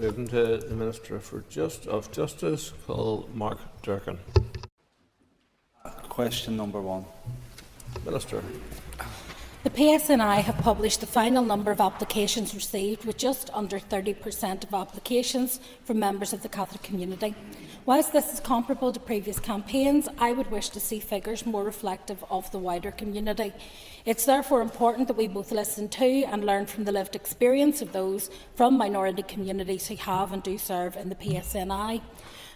Moving to the Minister of Justice, call Mark Durkan. Question number 1. Minister. The PSNI have published the final number of applications received, with just under 30% of applications from members of the Catholic community. Whilst this is comparable to previous campaigns, I would wish to see figures more reflective of the wider community. It's therefore important that we both listen to and learn from the lived experience of those from minority communities who have and do serve in the PSNI.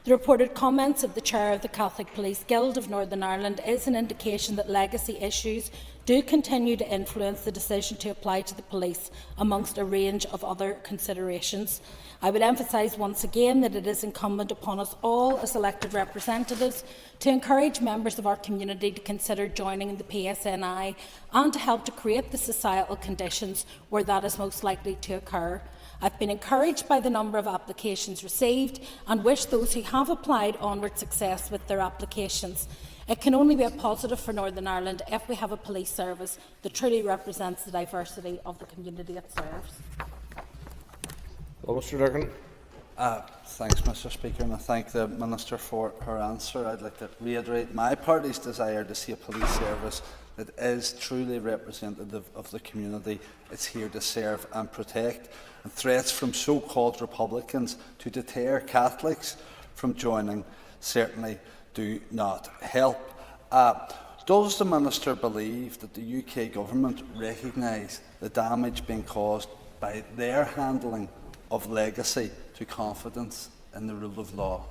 The reported comments of the Chair of the Catholic Police Guild of Northern Ireland is an indication that legacy issues do continue to influence the decision to apply to the police, amongst a range of other considerations. I would emphasise once again that it is incumbent upon us all as elected representatives to encourage members of our community to consider joining the PSNI and to help to create the societal conditions where that is most likely to occur. I've been encouraged by the number of applications received and wish those who have applied onward success with their applications. It can only be a positive for Northern Ireland if we have a police service that truly represents the diversity of the community it serves. Well, Mr. Durkan. Thanks, Mr. Speaker, and I thank the Minister for her answer. I'd like to reiterate my party's desire to see a police service that is truly representative of the community it's here to serve and protect. And threats from so-called Republicans to deter Catholics from joining certainly do not help. Does the Minister believe that the UK Government recognise the damage being caused by their handling of legacy to confidence in the rule of law?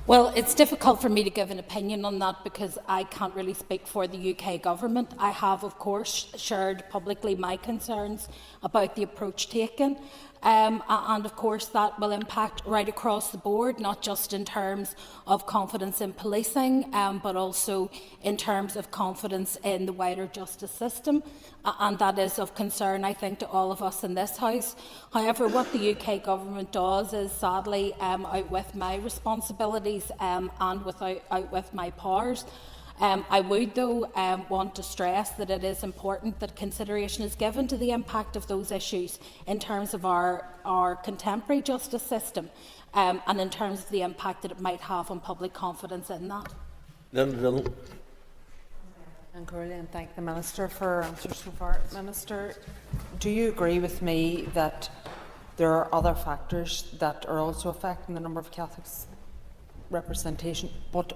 Well, it's difficult for me to give an opinion on that because I can't really speak for the UK Government. I have, of course, shared publicly my concerns about the approach taken. And of course that will impact right across the board, not just in terms of confidence in policing, but also in terms of confidence in the wider justice system, and that is of concern, I think, to all of us in this House. However, what the UK Government does is sadly out with my responsibilities and out with my powers. I would, though, want to stress that it is important that consideration is given to the impact of those issues in terms of our contemporary justice system and in terms of the impact that it might have on public confidence in that. And thank the Minister for her answers so far. Minister, do you agree with me that there are other factors that are also affecting the number of Catholics representation, but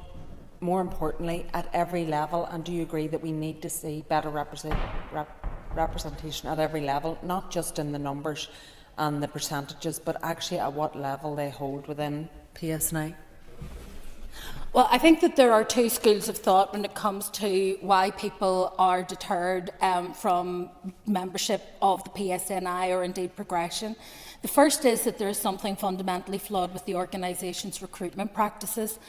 more importantly, at every level? And do you agree that we need to see better representation at every level, not just in the numbers and the percentages, but actually at what level they hold within PSNI? Well, I think that there are two schools of thought when it comes to why people are deterred from membership of the PSNI or indeed progression. The first is that there is something fundamentally flawed with the organisation's recruitment practices.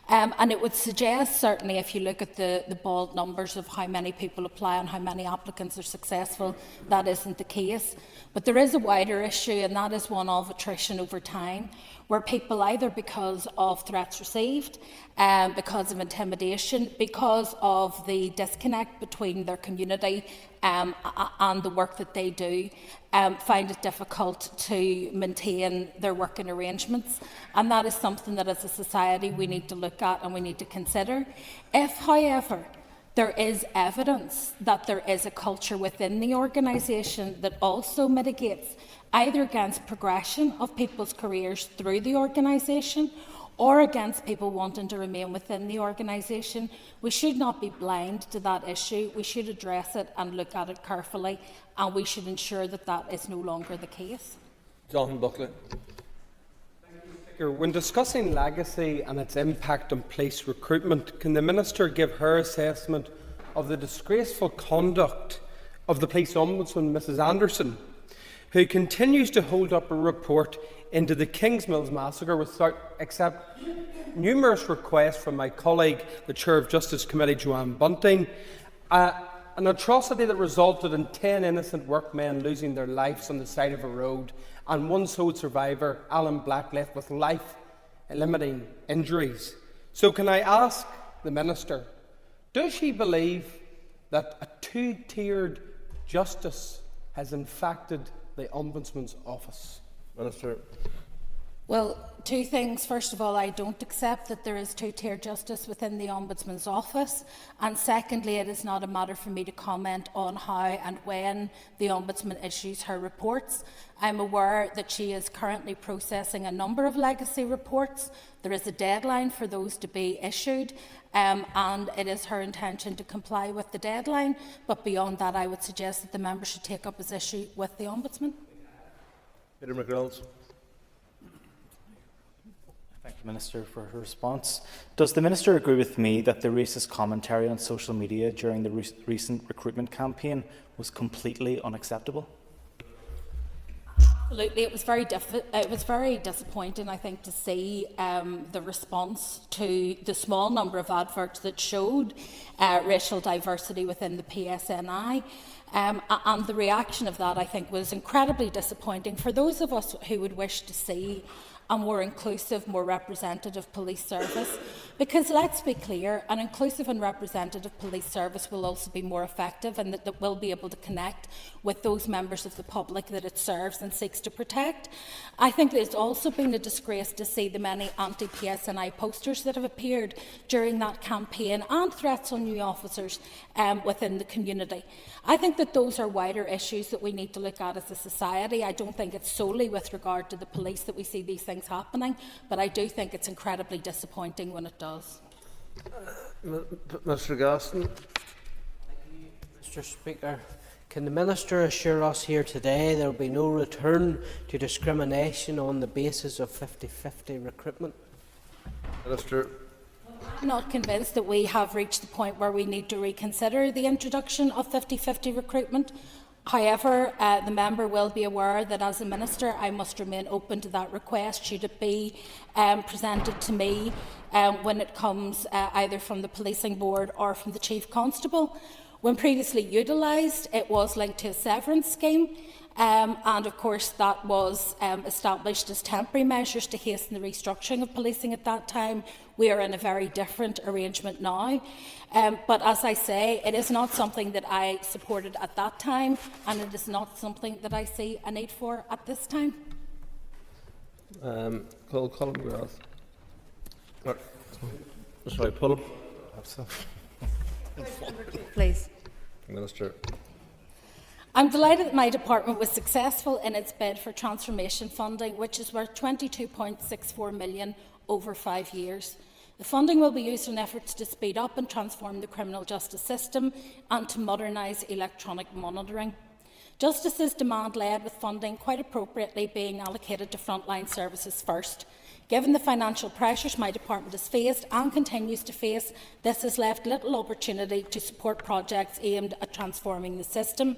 And it would suggest, certainly if you look at the bald numbers of how many people apply and how many applicants are successful, that isn't the case. But there is a wider issue, and that is one of attrition over time, where people, either because of threats received, because of intimidation, because of the disconnect between their community and the work that they do, find it difficult to maintain their working arrangements. And that is something that as a society we need to look at and we need to consider. If, however, there is evidence that there is a culture within the organisation that also mitigates either against progression of people's careers through the organisation or against people wanting to remain within the organisation, we should not be blind to that issue. We should address it and look at it carefully, and we should ensure that that is no longer the case. Jonathan Buckley. When discussing legacy and its impact on police recruitment, can the Minister give her assessment of the disgraceful conduct of the Police Ombudsman, Mrs Anderson, who continues to hold up a report into the Kingsmills massacre without accept numerous requests from my colleague, the Chair of Justice Committee, Joanne Bunting, an atrocity that resulted in 10 innocent workmen losing their lives on the side of a road, and one sole survivor, Alan Black, left with life-limiting injuries. So can I ask the Minister, does she believe that a two-tiered justice has infected the Ombudsman's office? Minister. Well, two things. First of all, I don't accept that there is two-tier justice within the Ombudsman's office. And secondly, it is not a matter for me to comment on how and when the Ombudsman issues her reports. I'm aware that she is currently processing a number of legacy reports. There is a deadline for those to be issued, and it is her intention to comply with the deadline. But beyond that, I would suggest that the member should take up his issue with the Ombudsman. Peter McReynolds. Thank you, Minister, for her response. Does the Minister agree with me that the racist commentary on social media during the recent recruitment campaign was completely unacceptable? Absolutely, it was very disappointing, I think, to see the response to the small number of adverts that showed racial diversity within the PSNI. And the reaction of that, I think, was incredibly disappointing for those of us who would wish to see a more inclusive, more representative police service. Because let's be clear, an inclusive and representative police service will also be more effective, and that will be able to connect with those members of the public that it serves and seeks to protect. I think it's also been a disgrace to see the many anti-PSNI posters that have appeared during that campaign and threats on new officers within the community. I think that those are wider issues that we need to look at as a society. I don't think it's solely with regard to the police that we see these things happening, but I do think it's incredibly disappointing when it does. Mr. Gaston. Mr. Speaker, can the Minister assure us here today there will be no return to discrimination on the basis of 50-50 recruitment? Minister. I'm not convinced that we have reached the point where we need to reconsider the introduction of 50-50 recruitment. However, the member will be aware that as a Minister I must remain open to that request should it be presented to me when it comes either from the Policing Board or from the Chief Constable. When previously utilised, it was linked to a severance scheme, and of course that was established as temporary measures to hasten the restructuring of policing at that time. We are in a very different arrangement now. But as I say, it is not something that I supported at that time, and it is not something that I see a need for at this time. Colin McGrath. Sorry, pull up. Please. Minister. I'm delighted that my department was successful in its bid for transformation funding, which is worth £22.64 million over 5 years. The funding will be used in efforts to speed up and transform the criminal justice system and to modernise electronic monitoring. Justice is demand-led, with funding quite appropriately being allocated to frontline services first. Given the financial pressures my department has faced and continues to face, this has left little opportunity to support projects aimed at transforming the system.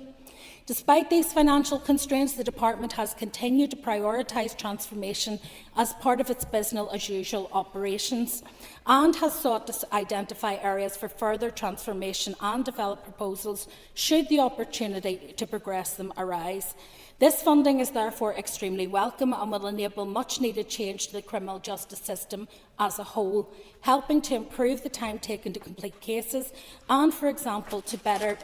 Despite these financial constraints, the department has continued to prioritise transformation as part of its business-as-usual operations and has sought to identify areas for further transformation and develop proposals should the opportunity to progress them arise. This funding is therefore extremely welcome and will enable much-needed change to the criminal justice system as a whole, helping to improve the time taken to complete cases and, for example, to better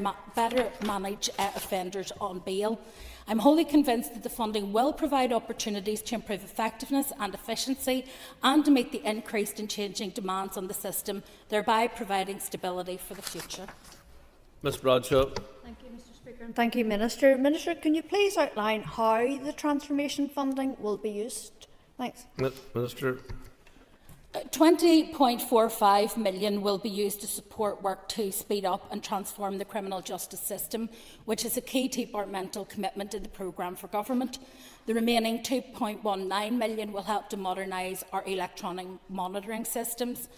manage offenders on bail. I'm wholly convinced that the funding will provide opportunities to improve effectiveness and efficiency and to meet the increased and changing demands on the system, thereby providing stability for the future. Ms. Bradshaw. Thank you, Mr. Speaker. And thank you, Minister. Minister, can you please outline how the transformation funding will be used? Thanks. Minister. £20.45 million will be used to support work to speed up and transform the criminal justice system, which is a key departmental commitment in the programme for government. The remaining £2.19 million will help to modernise our electronic monitoring systems.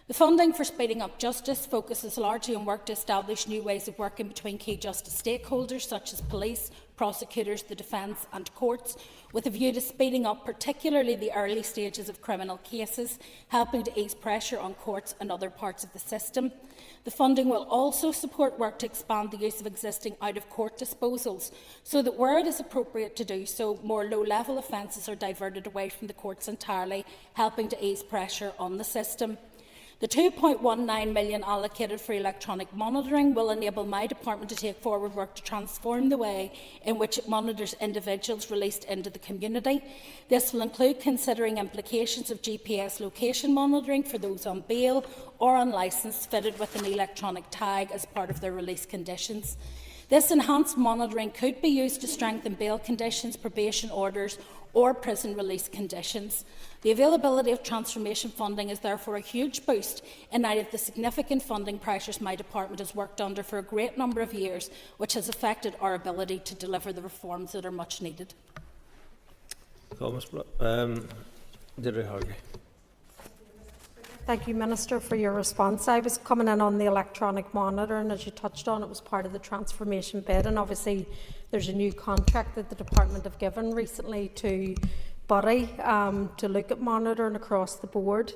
The funding for speeding up justice focuses largely on work to establish new ways of working between key justice stakeholders such as police, prosecutors, the defence and courts, with a view to speeding up particularly the early stages of criminal cases, helping to ease pressure on courts and other parts of the system. The funding will also support work to expand the use of existing out-of-court disposals, so that where it is appropriate to do so, more low-level offences are diverted away from the courts entirely, helping to ease pressure on the system. The £2.19 million allocated for electronic monitoring will enable my department to take forward work to transform the way in which it monitors individuals released into the community. This will include considering implications of GPS location monitoring for those on bail or on licence fitted with an electronic tag as part of their release conditions. This enhanced monitoring could be used to strengthen bail conditions, probation orders or prison release conditions. The availability of transformation funding is therefore a huge boost in light of the significant funding pressures my department has worked under for a great number of years, which has affected our ability to deliver the reforms that are much needed. Thank you, Minister, for your response. I was coming in on the electronic monitoring, as you touched on. It was part of the transformation bid, and obviously there's a new contract that the Department have given recently to Buddy to look at monitoring across the board.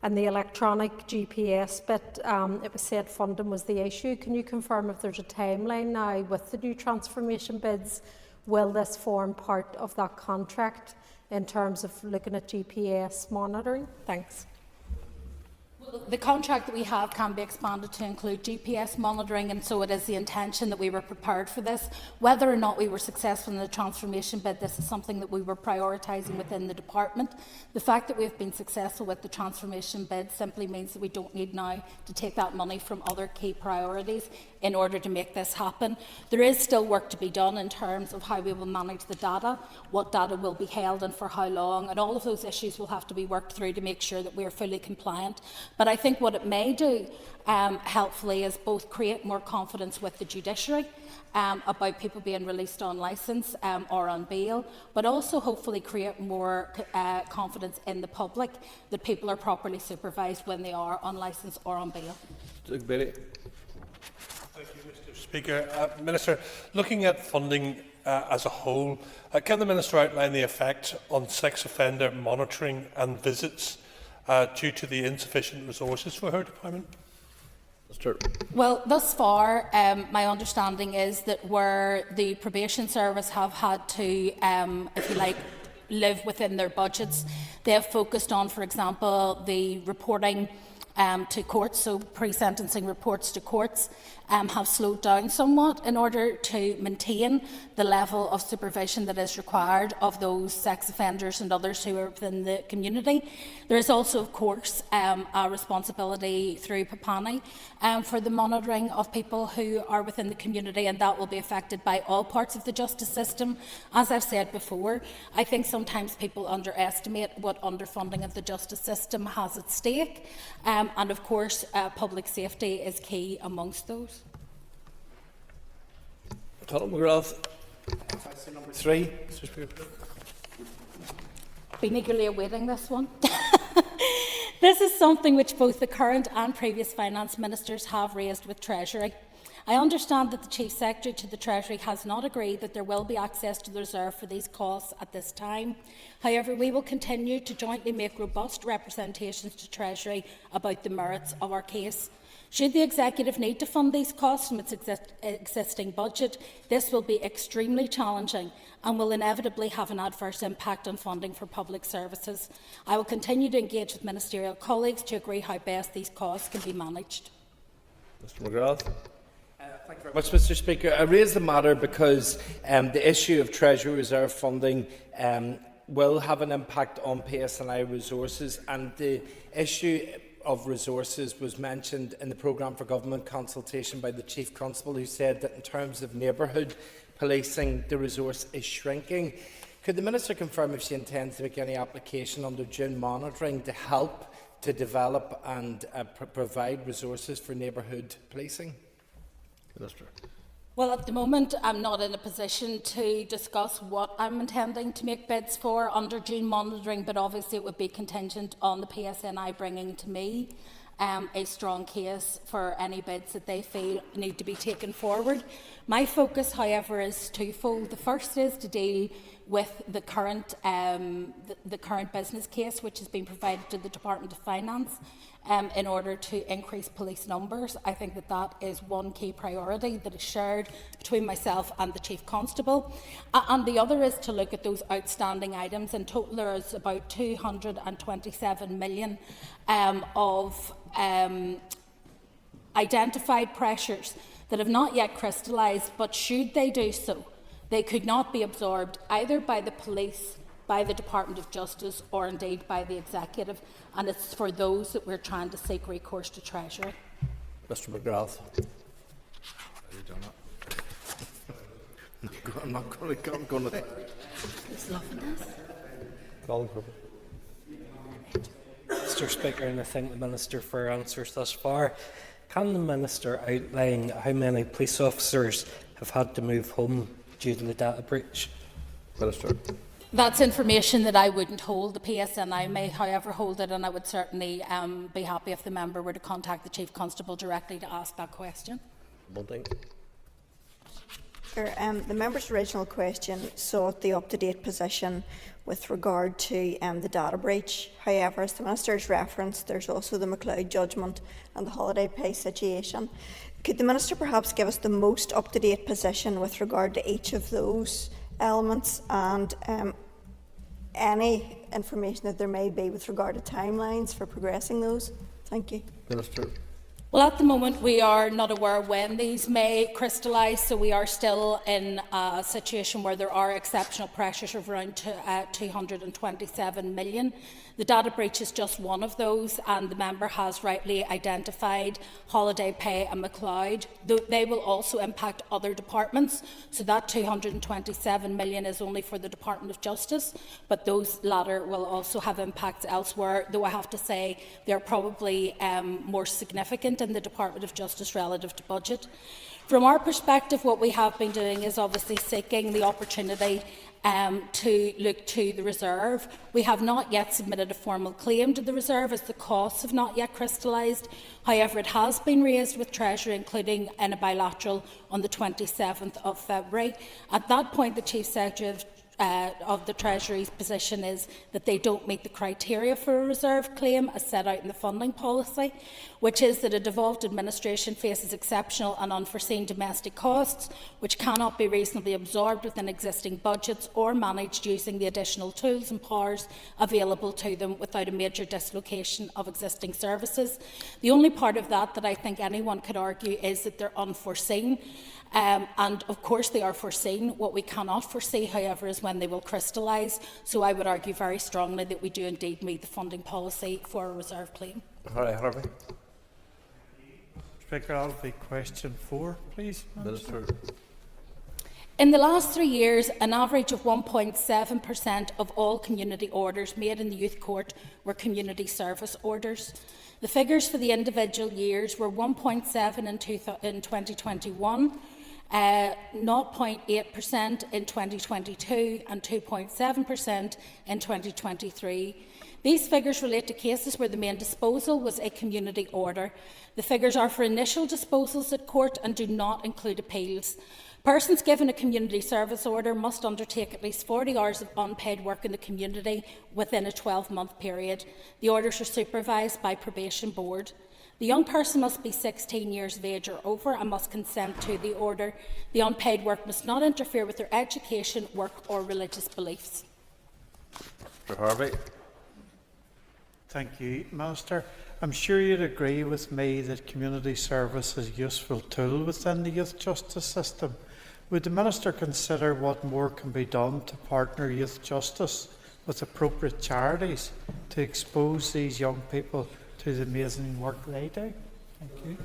And the electronic GPS bit, it was said funding was the issue. Can you confirm if there's a timeline now with the new transformation bids? Will this form part of that contract in terms of looking at GPS monitoring? Thanks. The contract that we have can be expanded to include GPS monitoring, and so it is the intention that we were prepared for this. Whether or not we were successful in the transformation bid, this is something that we were prioritising within the department. The fact that we have been successful with the transformation bid simply means that we don't need now to take that money from other key priorities in order to make this happen. There is still work to be done in terms of how we will manage the data, what data will be held and for how long, and all of those issues will have to be worked through to make sure that we are fully compliant. But I think what it may do helpfully is both create more confidence with the judiciary about people being released on licence or on bail, but also hopefully create more confidence in the public that people are properly supervised when they are on licence or on bail. Thank you, Mr. Speaker. Minister, looking at funding as a whole, can the Minister outline the effect on sex offender monitoring and visits due to the insufficient resources for her department? Well, thus far, my understanding is that where the probation service have had to, if you like, live within their budgets, they have focused on, for example, the reporting to courts, so pre-sentencing reports to courts have slowed down somewhat in order to maintain the level of supervision that is required of those sex offenders and others who are within the community. There is also, of course, a responsibility through PAPANI for the monitoring of people who are within the community, and that will be affected by all parts of the justice system. As I've said before, I think sometimes people underestimate what underfunding of the justice system has at stake, and of course public safety is key amongst those. Number 3. Been eagerly awaiting this one. This is something which both the current and previous finance ministers have raised with Treasury. I understand that the Chief Secretary to the Treasury has not agreed that there will be access to the reserve for these costs at this time. However, we will continue to jointly make robust representations to Treasury about the merits of our case. Should the Executive need to fund these costs from its existing budget, this will be extremely challenging and will inevitably have an adverse impact on funding for public services. I will continue to engage with ministerial colleagues to agree how best these costs can be managed. Mr McGrath. Thank you very much, Mr. Speaker. I raise the matter because the issue of Treasury Reserve funding will have an impact on PSNI resources, and the issue of resources was mentioned in the Programme for Government consultation by the Chief Constable, who said that in terms of neighbourhood policing, the resource is shrinking. Could the Minister confirm if she intends to make any application under June monitoring to help to develop and provide resources for neighbourhood policing? Minister. Well, at the moment, I'm not in a position to discuss what I'm intending to make bids for under June monitoring, but obviously it would be contingent on the PSNI bringing to me a strong case for any bids that they feel need to be taken forward. My focus, however, is twofold. The first is to deal with the current business case which has been provided to the Department of Finance in order to increase police numbers. I think that that is one key priority that is shared between myself and the Chief Constable. And the other is to look at those outstanding items. In total, there is about 227 million of identified pressures that have not yet crystallised, but should they do so, they could not be absorbed either by the police, by the Department of Justice, or indeed by the Executive, and it's for those that we're trying to seek recourse to Treasury. Mr McGrath. I'm not going to. He's loving this. Colin Cooper. Mr. Speaker, and I thank the Minister for her answers thus far. Can the Minister outline how many police officers have had to move home due to the data breach? Minister. That's information that I wouldn't hold. The PSNI may, however, hold it, and I would certainly be happy if the member were to contact the Chief Constable directly to ask that question. Bunting. The member's original question sought the up-to-date position with regard to the data breach. However, as the Minister has referenced, there's also the McLeod judgment and the holiday pay situation. Could the Minister perhaps give us the most up-to-date position with regard to each of those elements and any information that there may be with regard to timelines for progressing those? Thank you. Minister. Well, at the moment, we are not aware when these may crystallise, so we are still in a situation where there are exceptional pressures of around 227 million. The data breach is just one of those, and the member has rightly identified holiday pay and McLeod. They will also impact other departments, so that 227 million is only for the Department of Justice, but those latter will also have impacts elsewhere, though I have to say they're probably more significant in the Department of Justice relative to budget. From our perspective, what we have been doing is obviously seeking the opportunity to look to the reserve. We have not yet submitted a formal claim to the reserve as the costs have not yet crystallised. However, it has been raised with Treasury, including in a bilateral on the 27th of February. At that point, the Chief Secretary of the Treasury's position is that they don't meet the criteria for a reserve claim as set out in the funding policy, which is that a devolved administration faces exceptional and unforeseen domestic costs which cannot be reasonably absorbed within existing budgets or managed using the additional tools and powers available to them without a major dislocation of existing services. The only part of that that I think anyone could argue is that they're unforeseen. And of course they are foreseen. What we cannot foresee, however, is when they will crystallise. So I would argue very strongly that we do indeed meet the funding policy for a reserve claim. Harvey. Speaker, I'll be question 4, please. Minister. In the last 3 years, an average of 1.7% of all community orders made in the Youth Court were community service orders. The figures for the individual years were 1.7% in 2021, 0.8% in 2022 and 2.7% in 2023. These figures relate to cases where the main disposal was a community order. The figures are for initial disposals at court and do not include appeals. Persons given a community service order must undertake at least 40 hours of unpaid work in the community within a 12-month period. The orders are supervised by Probation Board. The young person must be 16 years of age or over and must consent to the order. The unpaid work must not interfere with their education, work or religious beliefs. Mr. Harvey. Thank you, Minister. I'm sure you'd agree with me that community service is a useful tool within the youth justice system. Would the Minister consider what more can be done to partner youth justice with appropriate charities to expose these young people to the amazing work they do? Thank you.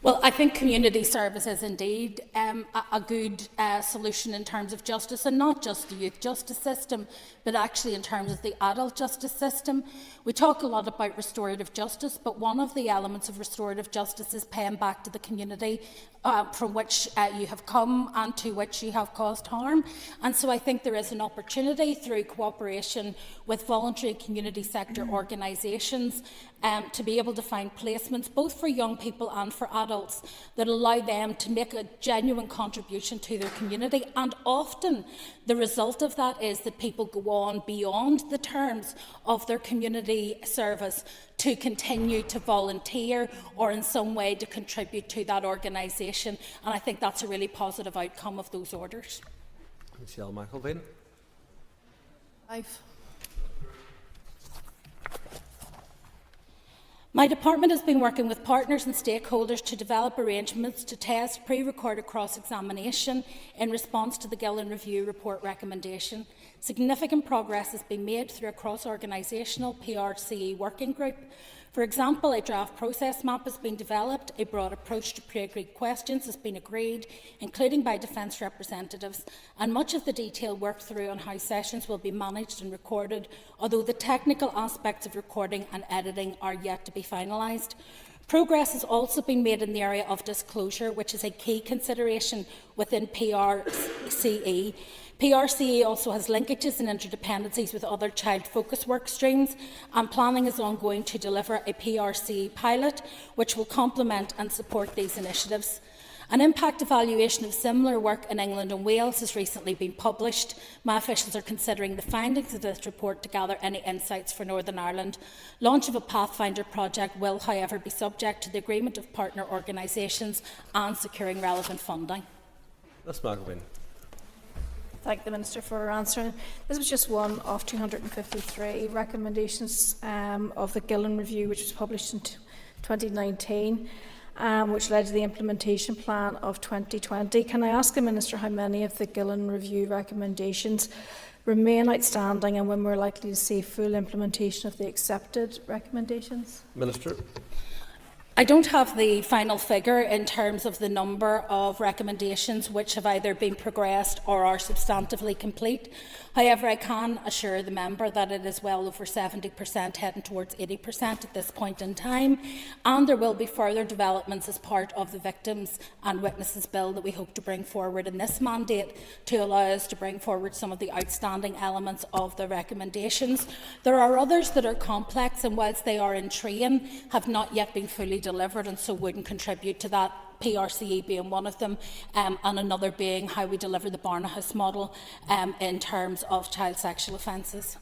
Well, I think community service is indeed a good solution in terms of justice, and not just the youth justice system, but actually in terms of the adult justice system. We talk a lot about restorative justice, but one of the elements of restorative justice is paying back to the community from which you have come and to which you have caused harm. And so I think there is an opportunity through cooperation with voluntary and community sector organisations to be able to find placements both for young people and for adults adults that allow them to make a genuine contribution to their community. And often the result of that is that people go on beyond the terms of their community service to continue to volunteer or in some way to contribute to that organisation. And I think that's a really positive outcome of those orders. Michelle McElveen. My department has been working with partners and stakeholders to develop arrangements to test pre-recorded cross-examination in response to the Gillen Review report recommendation. Significant progress has been made through a cross-organisational PRCE working group. For example, a draft process map has been developed, a broad approach to pre-agreed questions has been agreed, including by defence representatives, and much of the detail worked through on how sessions will be managed and recorded, although the technical aspects of recording and editing are yet to be finalised. Progress has also been made in the area of disclosure, which is a key consideration within PRCE. PRCE also has linkages and interdependencies with other child focus work streams, and planning is ongoing to deliver a PRCE pilot which will complement and support these initiatives. An impact evaluation of similar work in England and Wales has recently been published. My officials are considering the findings of this report to gather any insights for Northern Ireland. Launch of a Pathfinder project will, however, be subject to the agreement of partner organisations and securing relevant funding. Ms McElveen. Thank the Minister for her answer. This was just one of 253 recommendations of the Gillen Review, which was published in 2019, which led to the implementation plan of 2020. Can I ask the Minister how many of the Gillen Review recommendations remain outstanding and when we're likely to see full implementation of the accepted recommendations? Minister. I don't have the final figure in terms of the number of recommendations which have either been progressed or are substantively complete. However, I can assure the member that it is well over 70%, heading towards 80% at this point in time, and there will be further developments as part of the Victims and Witnesses Bill that we hope to bring forward in this mandate to allow us to bring forward some of the outstanding elements of the recommendations. There are others that are complex and, whilst they are in train, have not yet been fully delivered and so wouldn't contribute to that, PRCE being one of them, and another being how we deliver the Barnahus model in terms of child sexual offences.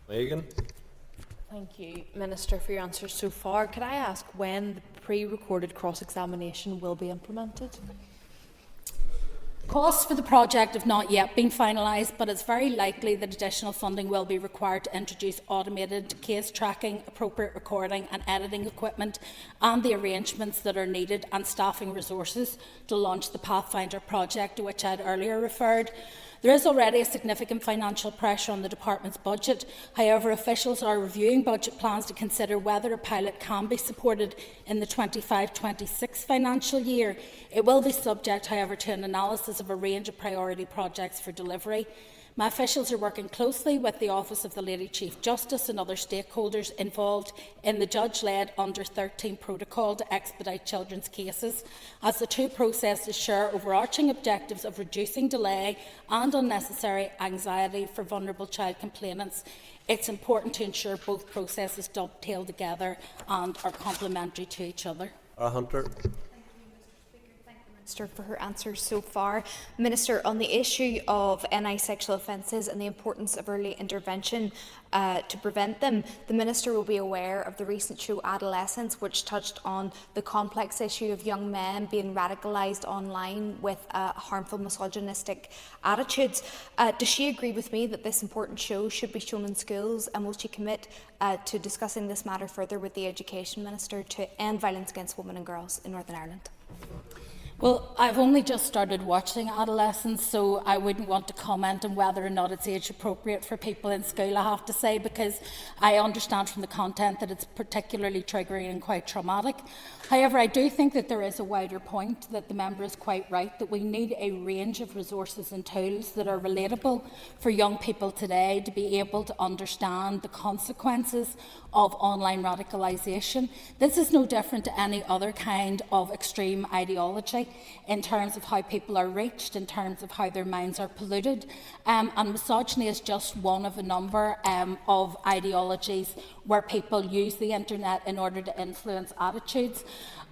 Megan. Thank you, Minister, for your answers so far. Could I ask when the pre-recorded cross-examination will be implemented? Costs for the project have not yet been finalised, but it's very likely that additional funding will be required to introduce automated case tracking, appropriate recording and editing equipment, and the arrangements that are needed and staffing resources to launch the Pathfinder project to which I had earlier referred. There is already a significant financial pressure on the department's budget. However, officials are reviewing budget plans to consider whether a pilot can be supported in the 25-26 financial year. It will be subject, however, to an analysis of a range of priority projects for delivery. My officials are working closely with the Office of the Lady Chief Justice and other stakeholders involved in the judge-led Under 13 protocol to expedite children's cases, as the two processes share overarching objectives of reducing delay and unnecessary anxiety for vulnerable child complainants. It's important to ensure both processes dovetail together and are complementary to each other. Hunter. Minister for her answers so far. Minister, on the issue of NI sexual offences and the importance of early intervention to prevent them, the Minister will be aware of the recent show Adolescence, which touched on the complex issue of young men being radicalised online with harmful misogynistic attitudes. Does she agree with me that this important show should be shown in schools, and will she commit to discussing this matter further with the Education Minister to end violence against women and girls in Northern Ireland? Well, I've only just started watching Adolescence, so I wouldn't want to comment on whether or not it's age appropriate for people in school, I have to say, because I understand from the content that it's particularly triggering and quite traumatic. However, I do think that there is a wider point, that the member is quite right, that we need a range of resources and tools that are relatable for young people today to be able to understand the consequences of online radicalisation. This is no different to any other kind of extreme ideology. ideology, in terms of how people are reached, in terms of how their minds are polluted. And misogyny is just one of a number of ideologies where people use the internet in order to influence attitudes.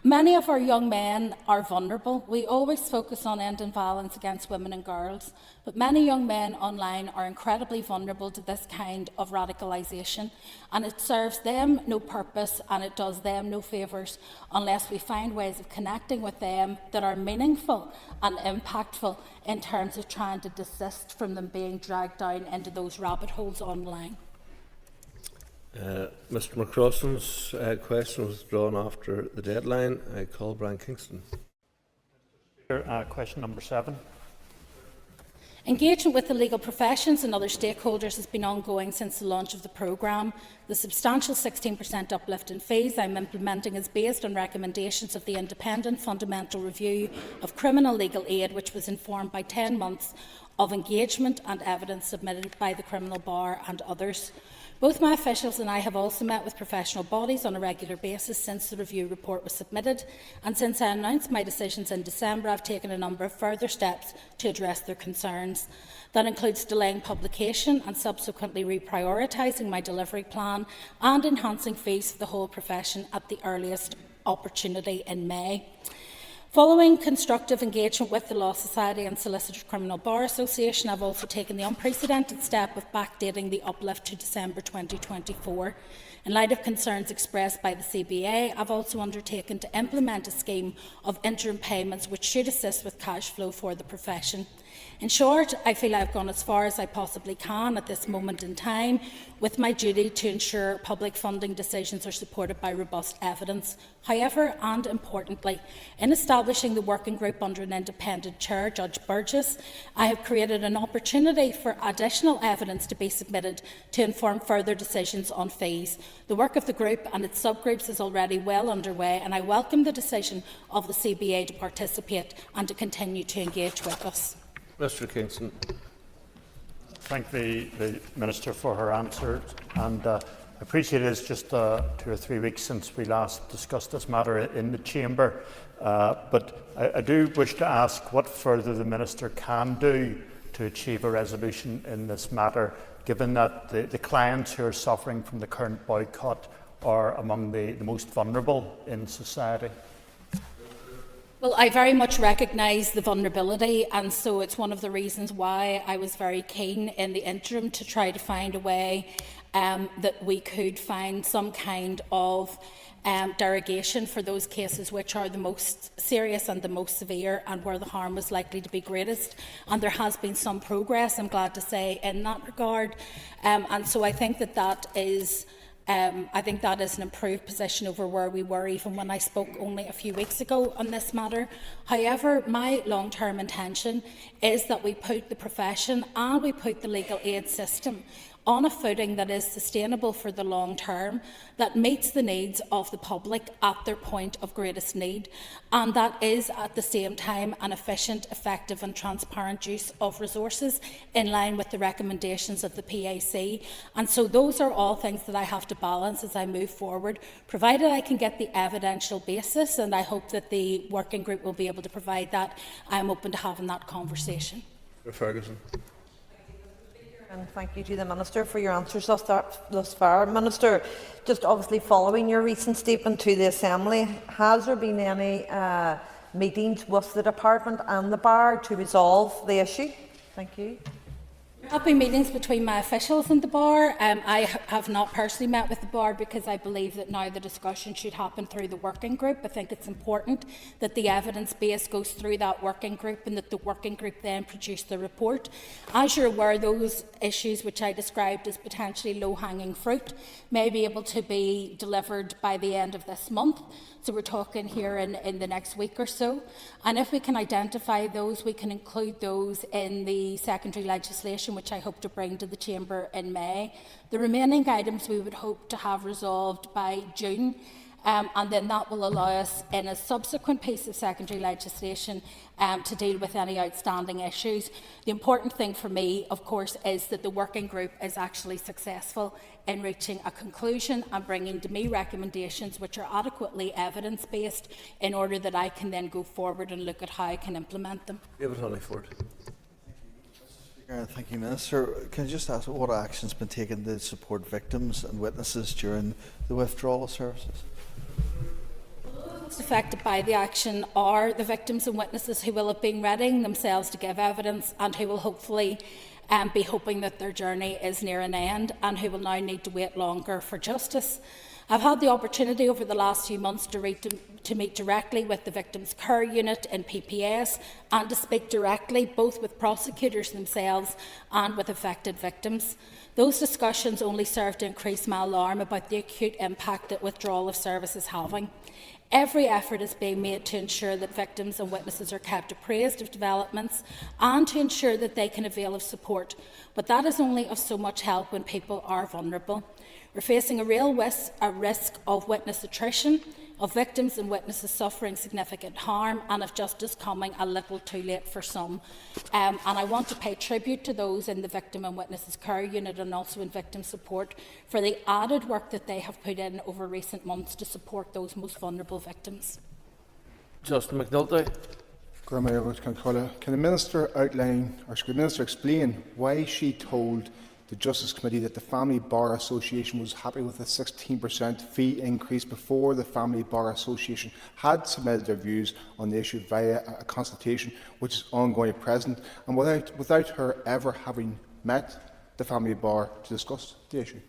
Many of our young men are vulnerable. We always focus on ending violence against women and girls, but many young men online are incredibly vulnerable to this kind of radicalisation, and it serves them no purpose and it does them no favours unless we find ways of connecting with them that are meaningful and impactful in terms of trying to desist from them being dragged down into those rabbit holes online. Mr McCrossan's question was withdrawn after the deadline. I call Brian Kingston. Question number 7. Engagement with the legal professions and other stakeholders has been ongoing since the launch of the programme. The substantial 16% uplift in fees I'm implementing is based on recommendations of the Independent Fundamental Review of Criminal Legal Aid, which was informed by 10 months of engagement and evidence submitted by the Criminal Bar and others. Both my officials and I have also met with professional bodies on a regular basis since the review report was submitted, and since I announced my decisions in December, I have taken a number of further steps to address their concerns. That includes delaying publication and subsequently reprioritising my delivery plan and enhancing fees for the whole profession at the earliest opportunity in May. Following constructive engagement with the Law Society and Solicitors Criminal Bar Association, I have also taken the unprecedented step of backdating the uplift to December 2024. In light of concerns expressed by the CBA, I have also undertaken to implement a scheme of interim payments which should assist with cash flow for the profession. In short, I feel I have gone as far as I possibly can at this moment in time with my duty to ensure public funding decisions are supported by robust evidence. However, and importantly, in establishing the working group under an independent chair, Judge Burgess, I have created an opportunity for additional evidence to be submitted to inform further decisions on fees. The work of the group and its subgroups is already well underway, and I welcome the decision of the CBA to participate and to continue to engage with us. Mr Kingston. Thank the Minister for her answer, and I appreciate it is just 2 or 3 weeks since we last discussed this matter in the Chamber, but I do wish to ask what further the Minister can do to achieve a resolution in this matter, given that the clients who are suffering from the current boycott are among the most vulnerable in society. Well, I very much recognise the vulnerability, and so it's one of the reasons why I was very keen in the interim to try to find a way that we could find some kind of derogation for those cases which are the most serious and the most severe and where the harm was likely to be greatest. And there has been some progress, I'm glad to say, in that regard. And so I think that is an improved position over where we were even when I spoke only a few weeks ago on this matter. However, my long-term intention is that we put the profession and we put the legal aid system on a footing that is sustainable for the long term, that meets the needs of the public at their point of greatest need, and that is at the same time an efficient, effective and transparent use of resources in line with the recommendations of the PAC. And so those are all things that I have to balance as I move forward, provided I can get the evidential basis, and I hope that the working group will be able to provide that. I am open to having that conversation. Ferguson. And thank you to the Minister for your answers thus far. Minister, just obviously following your recent statement to the Assembly, has there been any meetings with the Department and the Bar to resolve the issue? Thank you. There have been meetings between my officials and the Bar. I have not personally met with the Bar because I believe that now the discussion should happen through the working group. I think it's important that the evidence base goes through that working group and that the working group then produce the report. As you're aware, those issues which I described as potentially low-hanging fruit may be able to be delivered by the end of this month. So we're talking here in the next week or so. And if we can identify those, we can include those in the secondary legislation, which I hope to bring to the Chamber in May. The remaining items we would hope to have resolved by June. and then that will allow us in a subsequent piece of secondary legislation to deal with any outstanding issues. The important thing for me, of course, is that the working group is actually successful in reaching a conclusion and bringing to me recommendations which are adequately evidence-based in order that I can then go forward and look at how I can implement them. David Honeyford. Thank you, Minister. Can I just ask what action has been taken to support victims and witnesses during the withdrawal of services? Most affected by the action are the victims and witnesses who will have been readying themselves to give evidence and who will hopefully be hoping that their journey is near an end and who will now need to wait longer for justice. I've had the opportunity over the last few months to meet directly with the Victims' Care Unit in PPS and to speak directly both with prosecutors themselves and with affected victims. Those discussions only serve to increase my alarm about the acute impact that withdrawal of service is having. Every effort is being made to ensure that victims and witnesses are kept appraised of developments and to ensure that they can avail of support. But that is only of so much help when people are vulnerable. We're facing a real risk of witness attrition, of victims and witnesses suffering significant harm and of justice coming a little too late for some. And I want to pay tribute to those in the Victim and Witnesses Care Unit and also in victim support for the added work that they have put in over recent months to support those most vulnerable victims. Justin McNulty. Can the Minister outline, or should the Minister explain why she told the Justice Committee that the Family Bar Association was happy with a 16% fee increase before the Family Bar Association had submitted their views on the issue via a consultation which is ongoing at present, and without her ever having met the Family Bar to discuss the issue?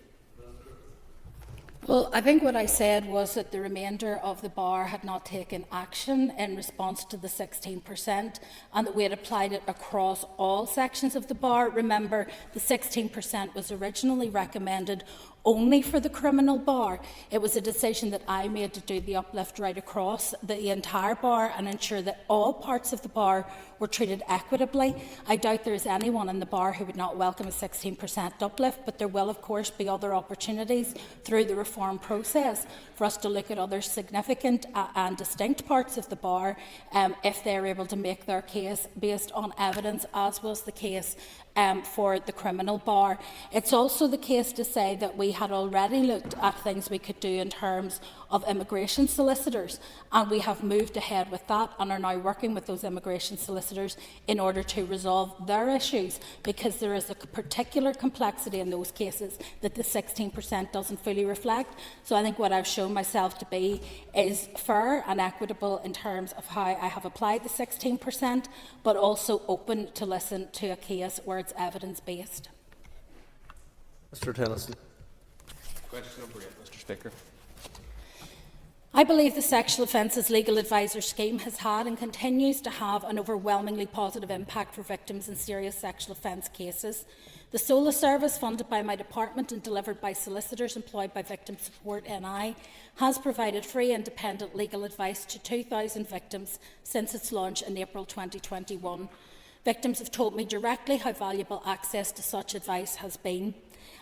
Well, I think what I said was that the remainder of the bar had not taken action in response to the 16% and that we had applied it across all sections of the bar. Remember, the 16% was originally recommended only for the criminal bar. It was a decision that I made to do the uplift right across the entire bar and ensure that all parts of the bar were treated equitably. I doubt there is anyone in the bar who would not welcome a 16% uplift, but there will of course be other opportunities through the reform process for us to look at other significant and distinct parts of the bar if they are able to make their case based on evidence, as was the case for the criminal bar. It's also the case to say that we had already looked at things we could do in terms of immigration solicitors, and we have moved ahead with that and are now working with those immigration solicitors in order to resolve their issues, because there is a particular complexity in those cases that the 16% doesn't fully reflect. So I think what I've shown myself to be is fair and equitable in terms of how I have applied the 16%, but also open to listen to a case where it's evidence-based. Mr. Tennyson. Question number 8, Mr. Speaker. I believe the Sexual Offences Legal Advisor Scheme has had and continues to have an overwhelmingly positive impact for victims in serious sexual offence cases. The SOLA service, funded by my department and delivered by solicitors employed by Victim Support NI, has provided free independent legal advice to 2,000 victims since its launch in April 2021. Victims have told me directly how valuable access to such advice has been.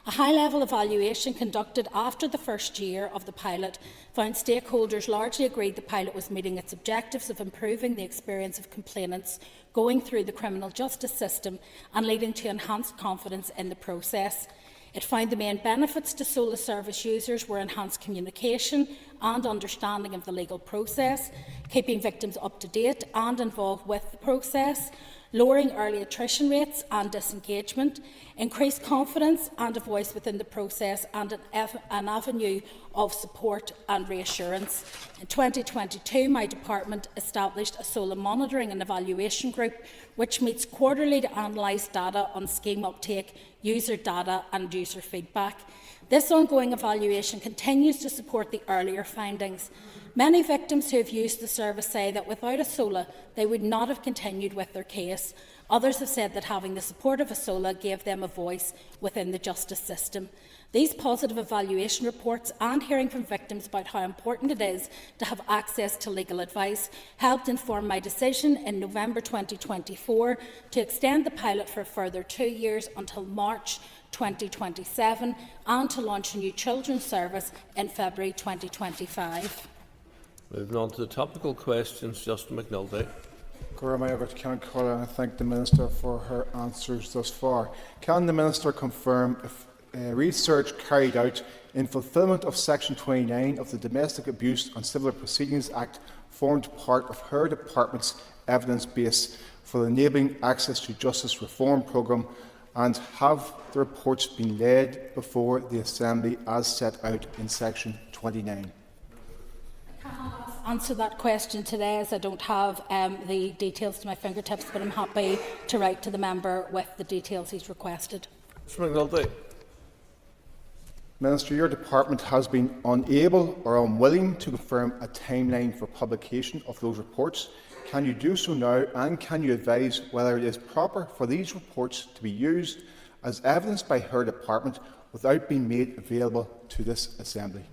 A high-level evaluation conducted after the first year of the pilot found stakeholders largely agreed the pilot was meeting its objectives of improving the experience of complainants going through the criminal justice system and leading to enhanced confidence in the process. It found the main benefits to SOLA service users were enhanced communication and understanding of the legal process, keeping victims up to date and involved with the process, lowering early attrition rates and disengagement, increased confidence and a voice within the process, and an avenue of support and reassurance. In 2022, my department established a SOLA monitoring and evaluation group which meets quarterly to analyse data on scheme uptake, user data and user feedback. This ongoing evaluation continues to support the earlier findings. Many victims who have used the service say that without a SOLA, they would not have continued with their case. Others have said that having the support of ASOLA gave them a voice within the justice system. These positive evaluation reports and hearing from victims about how important it is to have access to legal advice helped inform my decision in November 2024 to extend the pilot for a further 2 years until March 2027 and to launch a new children's service in February 2025. Moving on to the topical questions, Justin McNulty. I thank the Minister for her answers thus far. Can the Minister confirm if research carried out in fulfilment of Section 29 of the Domestic Abuse and Civil Proceedings Act formed part of her department's evidence base for the Enabling Access to Justice Reform Programme, and have the reports been laid before the Assembly as set out in Section 29? Answer that question today, as I don't have the details to my fingertips, but I'm happy to write to the member with the details he's requested. Mr. McNulty. Minister, your department has been unable or unwilling to confirm a timeline for publication of those reports. Can you do so now, and can you advise whether it is proper for these reports to be used as evidence by her department without being made available to this Assembly?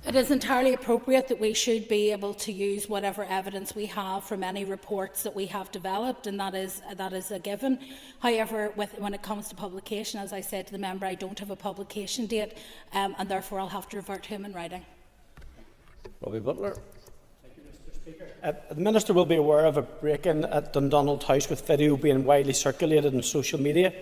It is entirely appropriate that we should be able to use whatever evidence we have from any reports that we have developed, and that is a given. However, when it comes to publication, as I said to the member, I don't have a publication date, and therefore I'll have to revert to him in writing. Robbie Butler. The Minister will be aware of a break-in at Dundonald House with video being widely circulated on social media.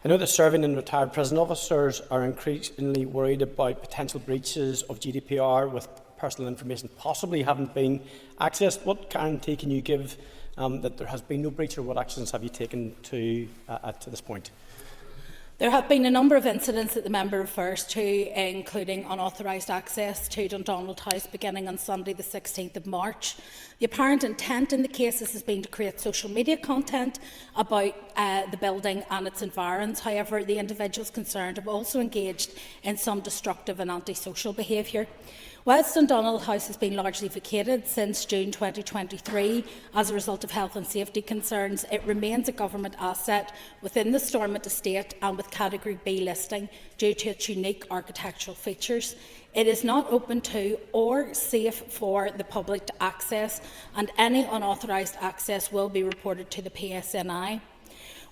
I know that serving and retired prison officers are increasingly worried about potential breaches of GDPR with personal information possibly having been accessed. What guarantee can you give that there has been no breach, or what actions have you taken to this point? There have been a number of incidents that the member refers to, including unauthorised access to Dundonald House beginning on Sunday the 16th of March. The apparent intent in the cases has been to create social media content about the building and its environs. However, the individuals concerned have also engaged in some destructive and antisocial behaviour. Whilst Dundonald House has been largely vacated since June 2023 as a result of health and safety concerns, it remains a government asset within the Stormont estate and with Category B listing due to its unique architectural features. It is not open to or safe for the public to access, and any unauthorised access will be reported to the PSNI.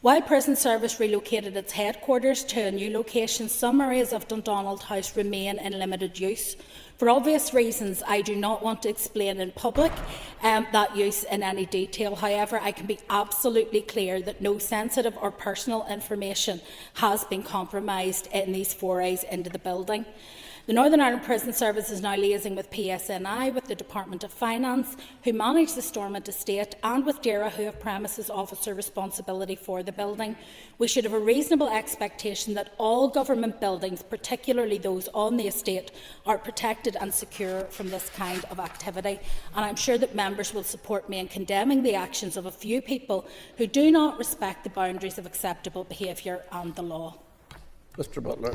While Prison Service relocated its headquarters to a new location, some areas of Dundonald House remain in limited use. For obvious reasons, I do not want to explain in public that use in any detail. However, I can be absolutely clear that no sensitive or personal information has been compromised in these forays into the building. The Northern Ireland Prison Service is now liaising with PSNI, with the Department of Finance, who manage the Stormont estate, and with DERA, who have premises officer responsibility for the building. We should have a reasonable expectation that all government buildings, particularly those on the estate, are protected and secure from this kind of activity. And I'm sure that members will support me in condemning the actions of a few people who do not respect the boundaries of acceptable behaviour and the law. Mr. Butler.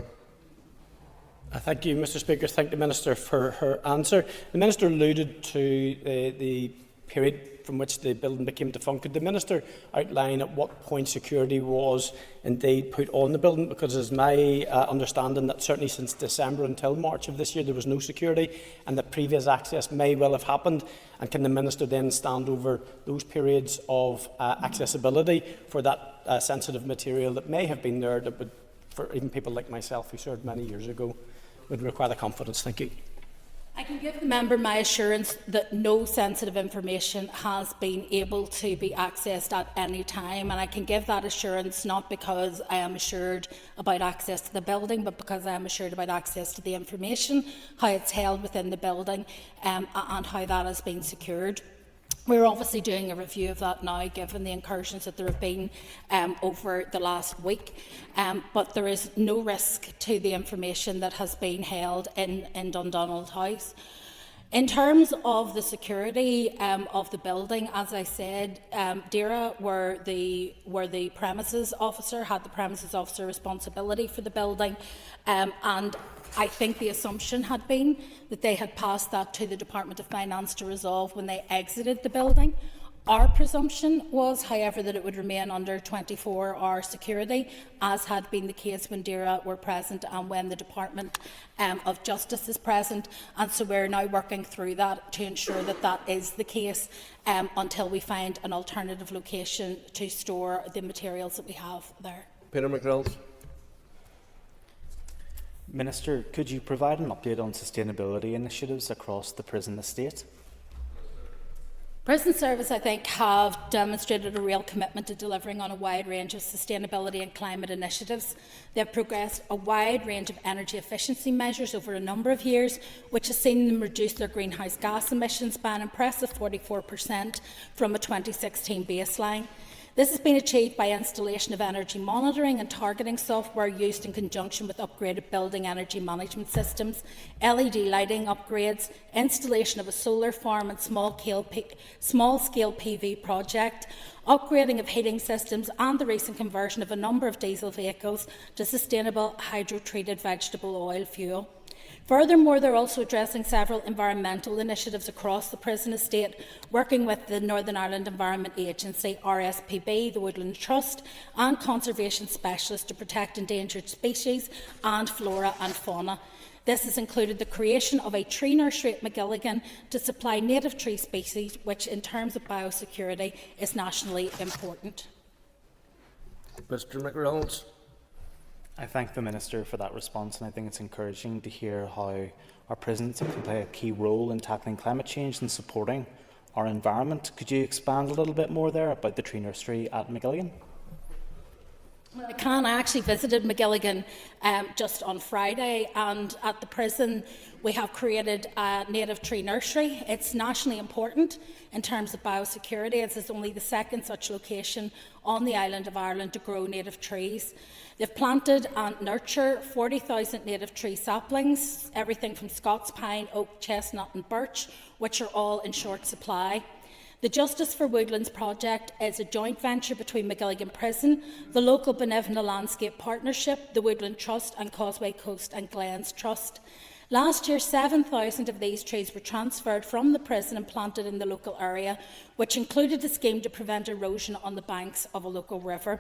Thank you, Mr. Speaker. Thank the Minister for her answer. The Minister alluded to the period from which the building became defunct. Could the Minister outline at what point security was indeed put on the building? Because it's my understanding that certainly since December until March of this year there was no security, and that previous access may well have happened. And can the Minister then stand over those periods of accessibility for that sensitive material that may have been there, that would, for even people like myself who served many years ago, would require the confidence? Thank you. I can give the member my assurance that no sensitive information has been able to be accessed at any time, and I can give that assurance not because I am assured about access to the building, but because I am assured about access to the information, how it's held within the building, and how that has been secured. We're obviously doing a review of that now, given the incursions that there have been over the last week, but there is no risk to the information that has been held in Dundonald House. In terms of the security of the building, as I said, DERA were the premises officer, had the premises officer responsibility for the building, and I think the assumption had been that they had passed that to the Department of Finance to resolve when they exited the building. Our presumption was, however, that it would remain under 24-hour security, as had been the case when DERA were present and when the Department of Justice is present. And so we're now working through that to ensure that that is the case until we find an alternative location to store the materials that we have there. Peter McReynolds. Minister, could you provide an update on sustainability initiatives across the prison estate? Prison Service, I think, have demonstrated a real commitment to delivering on a wide range of sustainability and climate initiatives. They have progressed a wide range of energy efficiency measures over a number of years, which has seen them reduce their greenhouse gas emissions by an impressive 44% from a 2016 baseline. This has been achieved by installation of energy monitoring and targeting software used in conjunction with upgraded building energy management systems, LED lighting upgrades, installation of a solar farm and small-scale PV project, upgrading of heating systems and the recent conversion of a number of diesel vehicles to sustainable hydro-treated vegetable oil fuel. Furthermore, they're also addressing several environmental initiatives across the prison estate, working with the Northern Ireland Environment Agency, RSPB, the Woodland Trust and conservation specialists to protect endangered species and flora and fauna. This has included the creation of a tree nursery at Magilligan to supply native tree species, which in terms of biosecurity is nationally important. Mr McReynolds. I thank the Minister for that response, and I think it's encouraging to hear how our prisons can play a key role in tackling climate change and supporting our environment. Could you expand a little bit more there about the tree nursery at Magilligan? I actually visited Magilligan just on Friday, and at the prison we have created a native tree nursery. It's nationally important in terms of biosecurity, as it's only the second such location on the island of Ireland to grow native trees. They've planted and nurtured 40,000 native tree saplings, everything from Scots pine, oak, chestnut and birch, which are all in short supply. The Justice for Woodlands project is a joint venture between Magilligan Prison, the local Benevna Landscape Partnership, the Woodland Trust and Causeway Coast and Glens Trust. Last year, 7,000 of these trees were transferred from the prison and planted in the local area, which included a scheme to prevent erosion on the banks of a local river.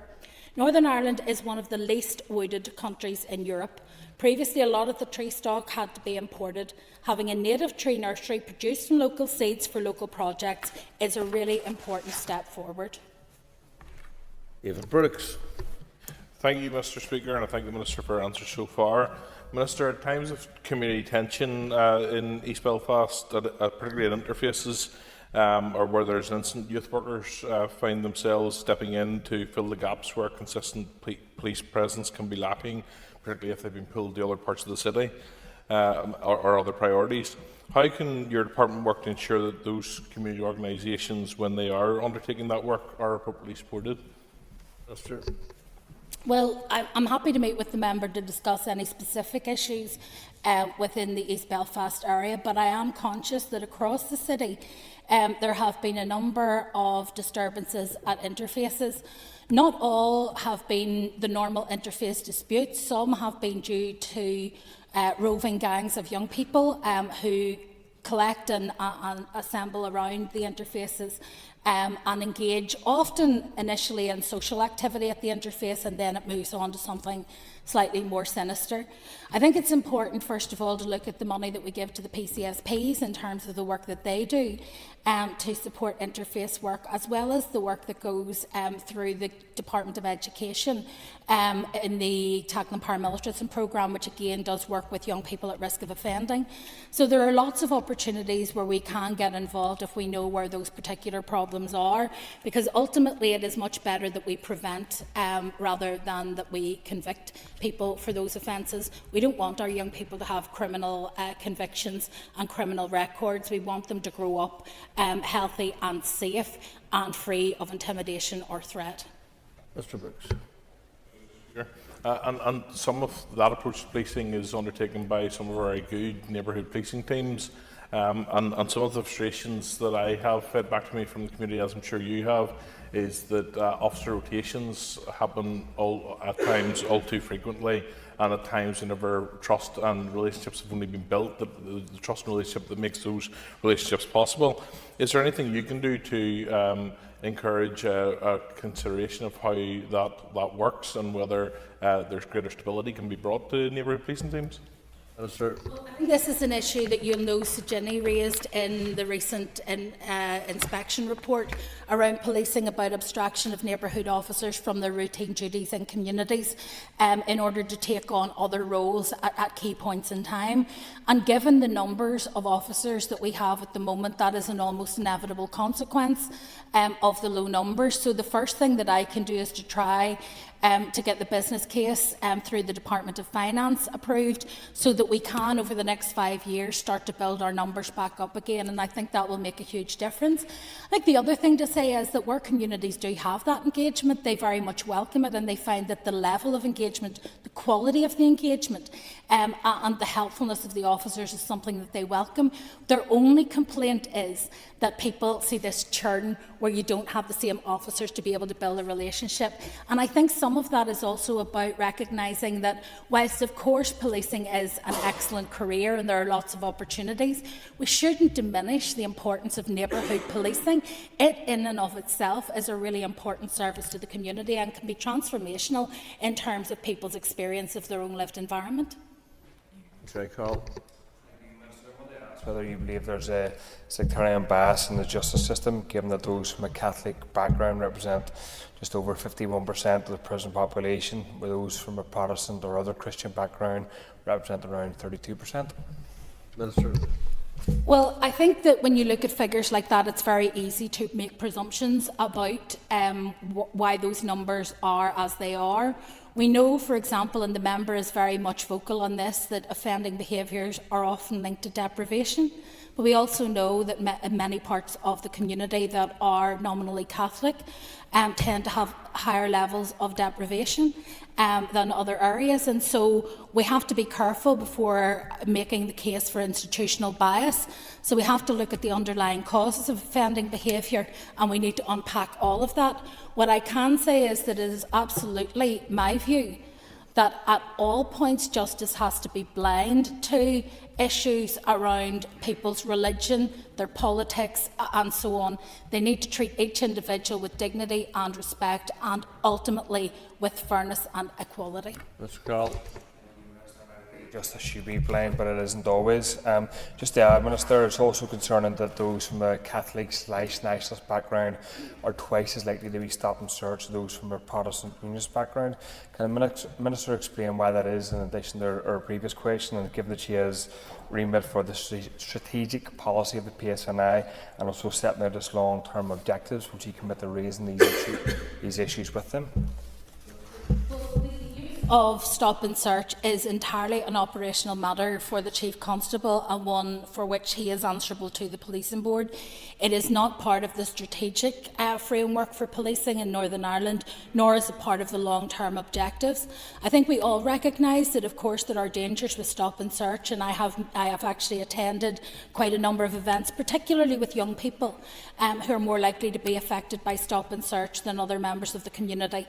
Northern Ireland is one of the least wooded countries in Europe. Previously, a lot of the tree stock had to be imported. Having a native tree nursery produced from local seeds for local projects is a really important step forward. David Brooks. Thank you, Mr Speaker, and I thank the Minister for her answers so far. Minister, at times of community tension in East Belfast, particularly at interfaces, or where there's an incident, youth workers find themselves stepping in to fill the gaps where consistent police presence can be lacking, particularly if they've been pulled to other parts of the city or other priorities. How can your department work to ensure that those community organisations, when they are undertaking that work, are appropriately supported? Minister. Well, I'm happy to meet with the member to discuss any specific issues within the East Belfast area, but I am conscious that across the city there have been a number of disturbances at interfaces. Not all have been the normal interface disputes. Some have been due to roving gangs of young people who collect and assemble around the interfaces and engage often initially in social activity at the interface, and then it moves on to something slightly more sinister. I think it's important, first of all, to look at the money that we give to the PCSPs in terms of the work that they do to support interface work, as well as the work that goes through the Department of Education in the Tackling Paramilitarism programme, which again does work with young people at risk of offending. So there are lots of opportunities where we can get involved if we know where those particular problems are, because ultimately it is much better that we prevent rather than that we convict people for those offences. We don't want our young people to have criminal convictions and criminal records. We want them to grow up healthy and safe and free of intimidation or threat. Mr Brooks. And some of that approach to policing is undertaken by some of our very good neighbourhood policing teams. And some of the frustrations that I have fed back to me from the community, as I'm sure you have, is that officer rotations happen at times all too frequently, and at times whenever trust and relationships have only been built, the trust and relationship that makes those relationships possible. Is there anything you can do to encourage a consideration of how that works and whether there's greater stability can be brought to neighbourhood policing teams? Minister. I think this is an issue that you'll know Ginny raised in the recent inspection report around policing about abstraction of neighbourhood officers from their routine duties in communities in order to take on other roles at key points in time. And given the numbers of officers that we have at the moment, that is an almost inevitable consequence of the low numbers. So the first thing that I can do is to try to get the business case through the Department of Finance approved so that we can, over the next 5 years, start to build our numbers back up again, and I think that will make a huge difference. I think the other thing to say is that where communities do have that engagement, they very much welcome it, and they find that the level of engagement, the quality of the engagement and the helpfulness of the officers is something that they welcome. Their only complaint is that people see this churn where you don't have the same officers to be able to build a relationship. And I think some of that is also about recognising that whilst of course policing is an excellent career and there are lots of opportunities, we shouldn't diminish the importance of neighbourhood policing. It in and of itself is a really important service to the community and can be transformational in terms of people's experience of their own lived environment. Okay, Carl. Whether you believe there's a sectarian bias in the justice system, given that those from a Catholic background represent just over 51% of the prison population, where those from a Protestant or other Christian background represent around 32%. Minister. Well, I think that when you look at figures like that, it's very easy to make presumptions about why those numbers are as they are. We know, for example, and the member is very much vocal on this, that offending behaviours are often linked to deprivation. But we also know that many parts of the community that are nominally Catholic tend to have higher levels of deprivation than other areas. And so we have to be careful before making the case for institutional bias. So we have to look at the underlying causes of offending behaviour, and we need to unpack all of that. What I can say is that it is absolutely my view that at all points justice has to be blind to issues around people's religion, their politics and so on. They need to treat each individual with dignity and respect and ultimately with fairness and equality. Mr. Carl. Justice should be blind, but it isn't always. Just to add, Minister, it's also concerning that those from a Catholic/nationalist background are twice as likely to be stopped and searched as those from a Protestant Unionist background. Can the Minister explain why that is, in addition to her previous question, and given that she has remit for the strategic policy of the PSNI and also setting out its long-term objectives, would she commit to raising these issues with them? Of stop and search is entirely an operational matter for the Chief Constable and one for which he is answerable to the Policing Board. It is not part of the strategic framework for policing in Northern Ireland, nor is it part of the long-term objectives. I think we all recognise that, of course, there are dangers with stop and search, and I have actually attended quite a number of events, particularly with young people who are more likely to be affected by stop and search than other members of the community,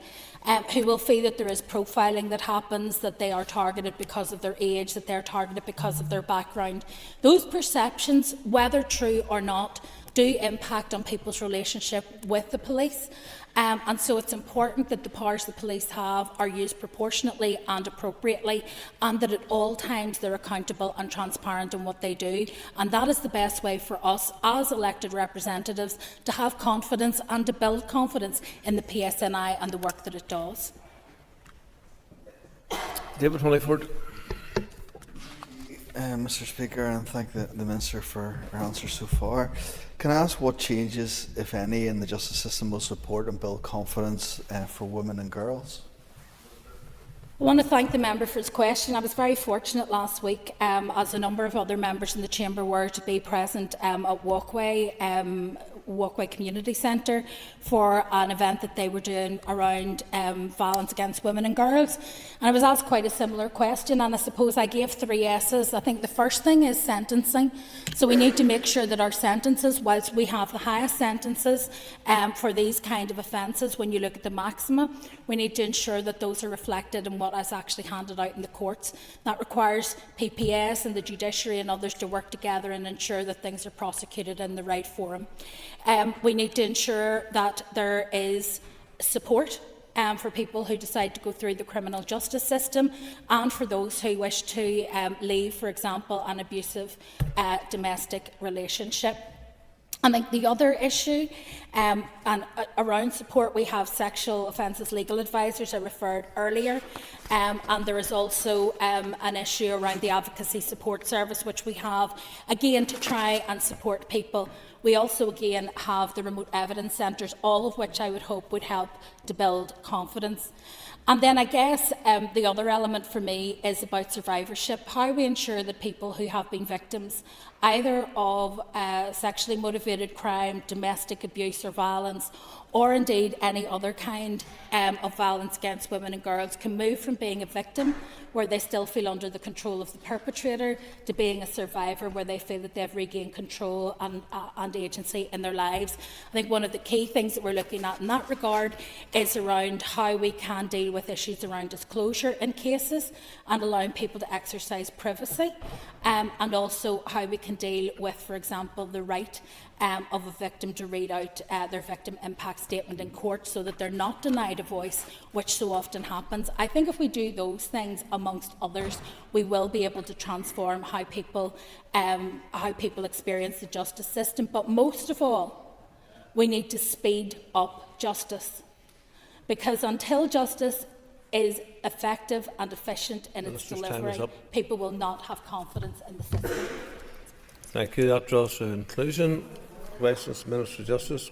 who will feel that there is profiling that happens, that they are targeted because of their age, that they are targeted because of their background. Those perceptions, whether true or not, do impact on people's relationship with the police. And so it's important that the powers the police have are used proportionately and appropriately, and that at all times they're accountable and transparent in what they do. And that is the best way for us as elected representatives to have confidence and to build confidence in the PSNI and the work that it does. David Holyford. Mr. Speaker, and thank the Minister for her answers so far. Can I ask what changes, if any, in the justice system will support and build confidence for women and girls? I want to thank the member for his question. I was very fortunate last week, as a number of other members in the chamber were, to be present at Walkway Walkway Community Centre for an event that they were doing around violence against women and girls. And I was asked quite a similar question, and I suppose I gave 3 S's. I think the first thing is sentencing. So we need to make sure that our sentences, whilst we have the highest sentences for these kind of offences, when you look at the maxima, we need to ensure that those are reflected in what is actually handed out in the courts. That requires PPS and the judiciary and others to work together and ensure that things are prosecuted in the right forum. We need to ensure that there is support for people who decide to go through the criminal justice system, and for those who wish to leave, for example, an abusive domestic relationship. I think the other issue around support, we have sexual offences legal advisors I referred earlier, and there is also an issue around the advocacy support service, which we have, again, to try and support people. We also, again, have the remote evidence centres, all of which I would hope would help to build confidence. And then I guess the other element for me is about survivorship, how we ensure that people who have been victims either of sexually motivated crime, domestic abuse or violence, or indeed any other kind of violence against women and girls can move from being a victim, where they still feel under the control of the perpetrator, to being a survivor, where they feel that they've regained control and agency in their lives. I think one of the key things that we're looking at in that regard is around how we can deal with issues around disclosure in cases and allowing people to exercise privacy, and also how we can deal with, for example, the right of a victim to read out their victim impact statement in court, so that they're not denied a voice, which so often happens. I think if we do those things, amongst others, we will be able to transform how people experience the justice system. But most of all, we need to speed up justice, because until justice is effective and efficient in its delivery, people will not have confidence in the system. Thank you. That draws to a conclusion. Questions, Minister of Justice.